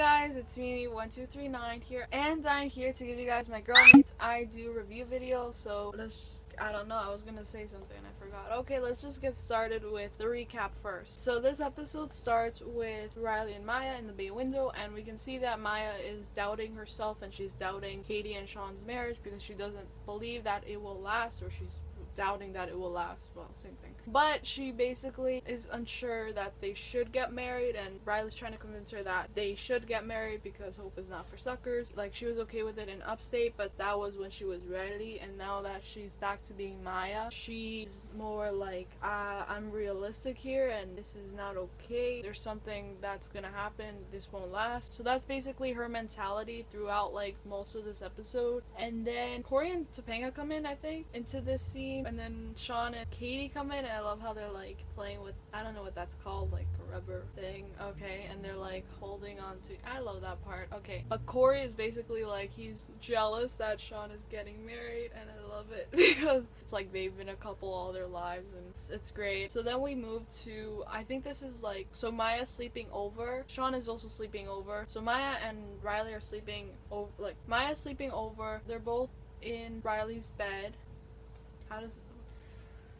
guys, it's Mimi1239 here, and I'm here to give you guys my girl mates I do review video. So I don't know, I was gonna say something and I forgot. Okay, let's just get started with the recap first. So this episode starts with Riley and Maya in the bay window, and we can see that Maya is doubting herself and she's doubting Katie and Shawn's marriage because she doesn't believe that it will last, or she's doubting that it will last. Well, same thing. But she basically is unsure that they should get married, and Riley's trying to convince her that they should get married because hope is not for suckers. Like, she was okay with it in Upstate, but that was when she was ready, and now that she's back to being Maya, she's more like, I'm realistic here and this is not okay. There's something that's gonna happen. This won't last. So that's basically her mentality throughout like most of this episode. And then Cory and Topanga come in, I think, into this scene, and then Shawn and Katie come in, and I love how they're like playing with, I don't know what that's called, like a rubber thing. Okay, and they're like holding on to, I love that part. Okay, but Cory is basically like, he's jealous that Shawn is getting married, and I love it because it's like they've been a couple all their lives, and it's great. So then we move to, I think this is like, so Maya's sleeping over, Shawn is also sleeping over, so Maya and Riley are sleeping over, like Maya's sleeping over, they're both in Riley's bed.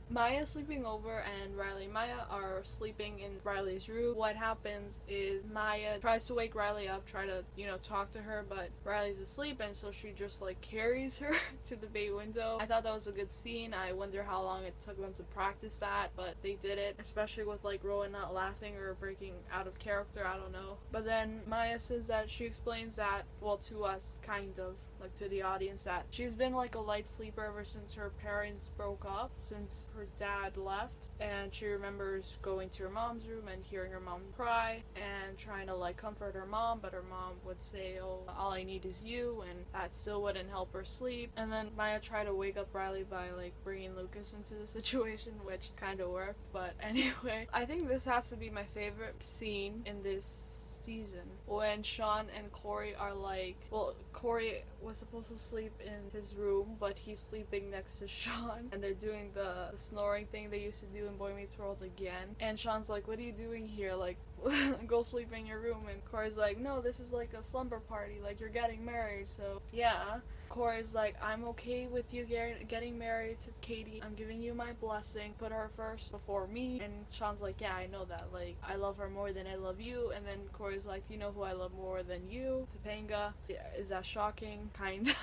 Maya's sleeping over, and Riley and Maya are sleeping in Riley's room. What happens is Maya tries to wake Riley up, try to, talk to her, but Riley's asleep, and so she just like carries her to the bay window. I thought that was a good scene. I wonder how long it took them to practice that, but they did it, especially with like Rowan not laughing or breaking out of character, I don't know. But then Maya says that she explains that, well, to us, kind of, like to the audience, that she's been like a light sleeper ever since her parents broke up, since her dad left, and she remembers going to her mom's room and hearing her mom cry and trying to like comfort her mom, but her mom would say, oh, all I need is you, and that still wouldn't help her sleep. And then Maya tried to wake up Riley by like bringing Lucas into the situation, which kind of worked. But anyway, I think this has to be my favorite scene in this season, when Shawn and Cory are like, well, Cory was supposed to sleep in his room, but he's sleeping next to Shawn, and they're doing the snoring thing they used to do in Boy Meets World again, and Shawn's like, what are you doing here, like go sleep in your room, and Cory's like, no, this is like a slumber party, like you're getting married. So yeah, Cory's like, I'm okay with you getting married to Katie, I'm giving you my blessing, put her first before me. And Shawn's like, yeah, I know that, like I love her more than I love you. And then Cory's like, you know who I love more than you? Topanga. Yeah, is that shocking? Kinda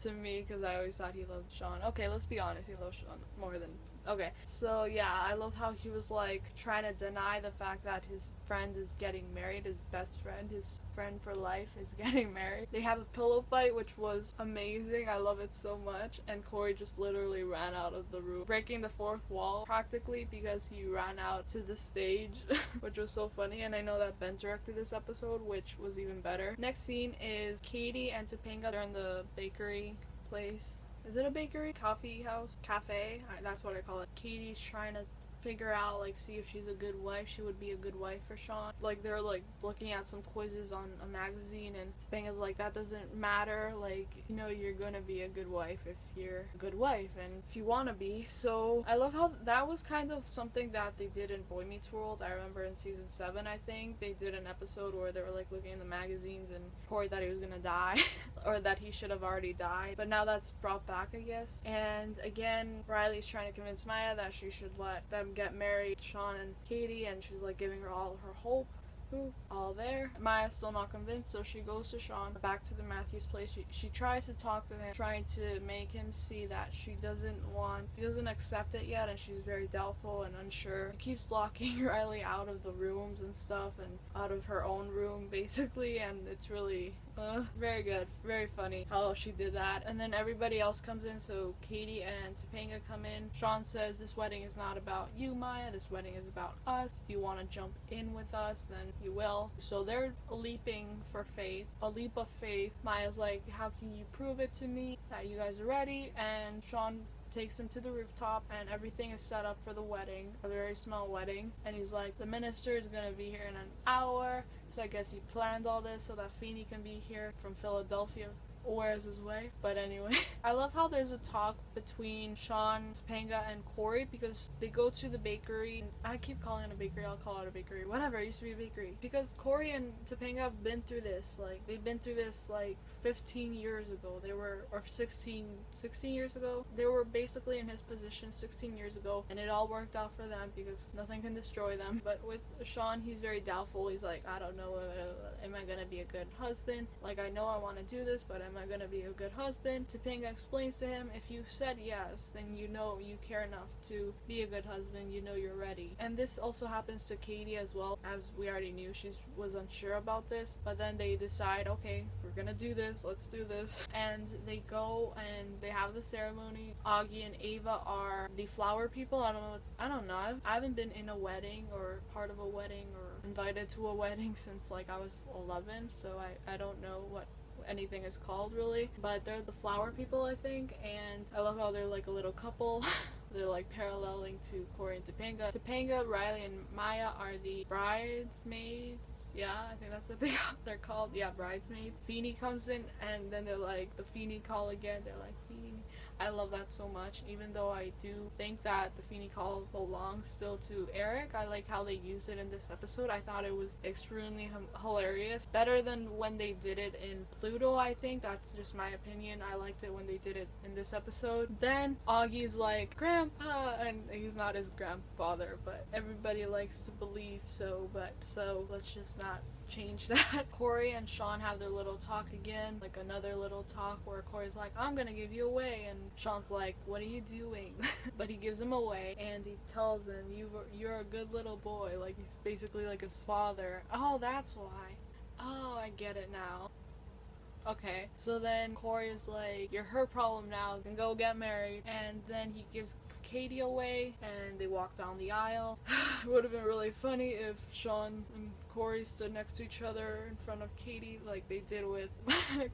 to me, because I always thought he loved Shawn. Okay, let's be honest, he loves Shawn more than, okay. So yeah, I love how he was like trying to deny the fact that his friend is getting married, his best friend, his friend for life is getting married. They have a pillow fight, which was amazing. I love it so much. And Cory just literally ran out of the room, breaking the fourth wall practically, because he ran out to the stage which was so funny. And I know that Ben directed this episode, which was even better. Next scene is Katie and Topanga. They're in the bakery place. Is it a bakery? Coffee house? Cafe? That's what I call it. Katie's trying to figure out, like, see if she's a good wife. She would be a good wife for Shawn. Like, they're like looking at some quizzes on a magazine, and Topanga's like, that doesn't matter, like, you're gonna be a good wife if you're a good wife and if you want to be. So I love how that was kind of something that they did in Boy Meets World. I remember in season 7, I think they did an episode where they were like looking in the magazines, and Cory thought he was gonna die or that he should have already died, but now that's brought back, I guess. And again, Riley's trying to convince Maya that she should let them get married, Shawn and Katie, and she's like giving her all her hope. All there. Maya's still not convinced, so she goes to Shawn, back to the Matthews place. She tries to talk to him, trying to make him see that she doesn't accept it yet, and she's very doubtful and unsure. She keeps locking Riley out of the rooms and stuff, and out of her own room basically, and it's really very good, very funny how she did that. And then everybody else comes in, so Katie and Topanga come in. Shawn says, this wedding is not about you, Maya, this wedding is about us. Do you want to jump in with us? Then you will. So they're leaping for faith, a leap of faith. Maya's like, how can you prove it to me that you guys are ready? And Shawn takes them to the rooftop, and everything is set up for the wedding, a very small wedding. And he's like, the minister is gonna be here in an hour, so I guess he planned all this so that Feeney can be here from Philadelphia where's his wife? But anyway, I love how there's a talk between Shawn, Topanga, and Cory because they go to the bakery. I keep calling it a bakery, I'll call it a bakery. Whatever, it used to be a bakery. Because Cory and Topanga have been through this. Like, they've been through this, like, 15 years ago. They were, or 16 years ago. They were basically in his position 16 years ago, and it all worked out for them because nothing can destroy them. But with Shawn, he's very doubtful. He's like, I don't know, am I gonna be a good husband? Like, I know I want to do this, but am I gonna be a good husband? Topanga explains to him, if you said yes, then you know you care enough to be a good husband, you know you're ready. And this also happens to Katie as well. As we already knew, she was unsure about this, but then they decide, okay, we're gonna do this, let's do this. And they go and they have the ceremony. Augie and Ava are the flower people. I don't know, I haven't been in a wedding or part of a wedding or invited to a wedding since like I was 11, so I don't know what anything is called really, but they're the flower people, I think. And I love how they're like a little couple. They're like paralleling to Cory and Topanga. Topanga, Riley, and Maya are the bridesmaids. Yeah, I think that's what they're called. Yeah, bridesmaids. Feeny comes in and then they're like the Feeny call again. They're like Feeny. I love that so much, even though I do think that the Feeny call belongs still to Eric. I like how they used it in this episode. I thought it was extremely hilarious. Better than when they did it in Pluto, I think. That's just my opinion. I liked it when they did it in this episode. Then Augie's like, Grandpa! And he's not his grandfather, but everybody likes to believe so, so let's just not change that. Cory and Shawn have their little talk again, like another little talk where Cory's like, I'm gonna give you away, and Shawn's like, what are you doing? But he gives him away and he tells him, you're a good little boy. Like, he's basically like his father. Oh, that's why. Oh, I get it now. Okay, so then Cory is like, you're her problem now, then go get married. And then he gives Katie away and they walk down the aisle. It would have been really funny if Shawn and Cory stood next to each other in front of Katie like they did with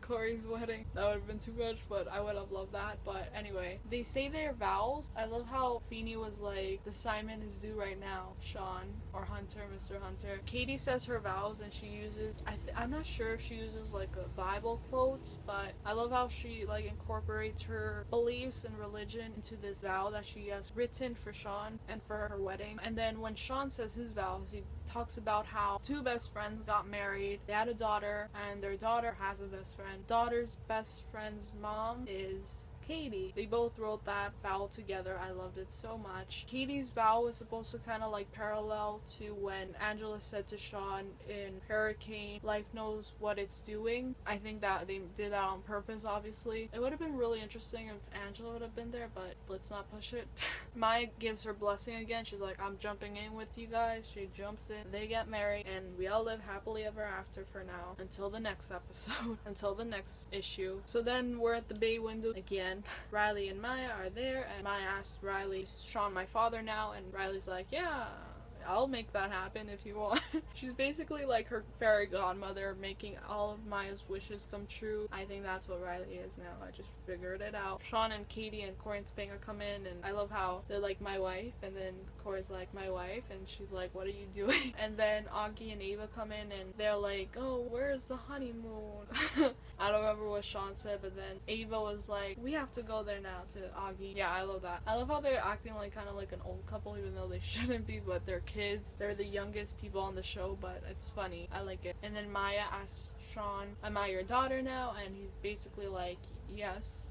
Cory's wedding. That would have been too much, but I would have loved that. But anyway, they say their vows. I love how Feeny was like, the Simon is due right now, Shawn, or Hunter, Mr. Hunter. Katie says her vows and she uses, I'm not sure if she uses like a Bible quote, but I love how she like incorporates her beliefs and religion into this vow that she has written for Shawn and for her wedding. And then when Shawn says his vows, he talks about how two best friends got married, they had a daughter, and their daughter has a best friend. Daughter's best friend's mom is Katie. They both wrote that vow together. I loved it so much. Katie's vow was supposed to kind of like parallel to when Angela said to Shawn in Hurricane, life knows what it's doing. I think that they did that on purpose, obviously. It would have been really interesting if Angela would have been there, but let's not push it. Maya gives her blessing again. She's like, I'm jumping in with you guys. She jumps in. They get married and we all live happily ever after for now, until the next episode, until the next issue. So then we're at the bay window again. Riley and Maya are there, and Maya asks Riley, is Shawn my father now? And Riley's like, yeah, I'll make that happen if you want. She's basically like her fairy godmother, making all of Maya's wishes come true. I think that's what Riley is now. I just figured it out. Shawn and Katie and Cory and Topanga come in, and I love how they're like, my wife, and then Cory's like, my wife, and she's like, what are you doing? And then Augie and Ava come in, and they're like, oh, where's the honeymoon? I don't remember what Shawn said, but then Ava was like, we have to go there now, to Augie. Yeah, I love that. I love how they're acting like kind of like an old couple, even though they shouldn't be, but they're kids. They're the youngest people on the show, but it's funny. I like it. And then Maya asks Shawn, am I your daughter now? And he's basically like, yes.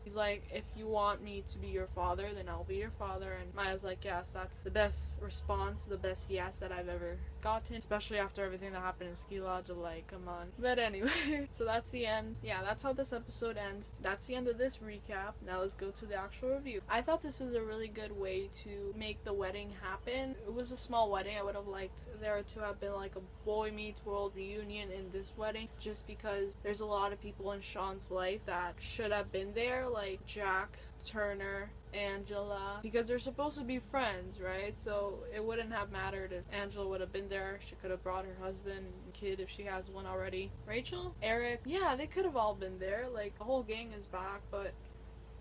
He's like, if you want me to be your father, then I'll be your father. And Maya's like, yes, that's the best response, the best yes that I've ever gotten, especially after everything that happened in Ski Lodge. Like, come on. But anyway, so that's the end. Yeah, that's how this episode ends. That's the end of this recap. Now let's go to the actual review. I thought this was a really good way to make the wedding happen. It was a small wedding. I would have liked there to have been like a Boy Meets World reunion in this wedding, just because there's a lot of people in Shawn's life that should have been there, like Jack, Turner, Angela, because they're supposed to be friends, right? So it wouldn't have mattered if Angela would have been there. She could have brought her husband and kid if she has one already. Rachel, Eric, yeah, they could have all been there. Like, the whole gang is back. But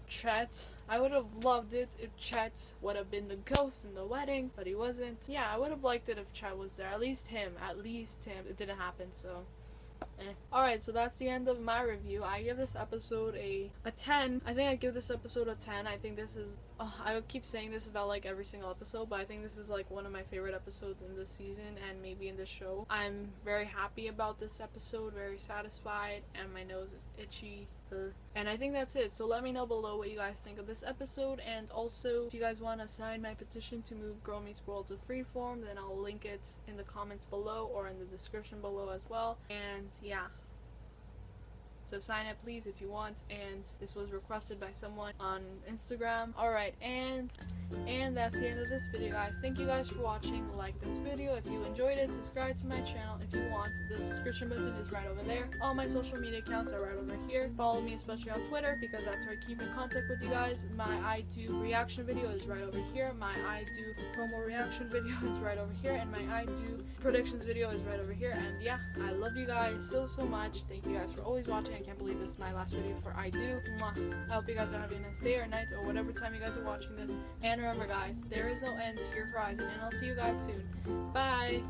Chet, I would have loved it if Chet would have been the ghost in the wedding, but he wasn't. Yeah, I would have liked it if Chet was there. At least him. It didn't happen, so Alright, so that's the end of my review. I give this episode a 10. I think I give this episode a 10. I think this is, I would keep saying this about like every single episode, but I think this is like one of my favorite episodes in this season and maybe in the show. I'm very happy about this episode, very satisfied, and my nose is itchy. And I think that's it. So let me know below what you guys think of this episode, and also if you guys want to sign my petition to move Girl Meets World to Freeform, then I'll link it in the comments below or in the description below as well. And yeah, so sign it please if you want, and this was requested by someone on Instagram. Alright, and that's the end of this video, guys. Thank you guys for watching. Like this video if you enjoyed it, subscribe to my channel if you want. The subscription button is right over there. All my social media accounts are right over here. Follow me especially on Twitter because that's where I keep in contact with you guys. My I do reaction video is right over here. My I do promo reaction video is right over here, and my I do predictions video is right over here. And yeah, I love you guys so much. Thank you guys for always watching. I can't believe this is my last video for I do. Mwah. I hope you guys are having a nice day or night or whatever time you guys are watching this. And remember guys, there is no end to your horizon, and I'll see you guys soon. Bye!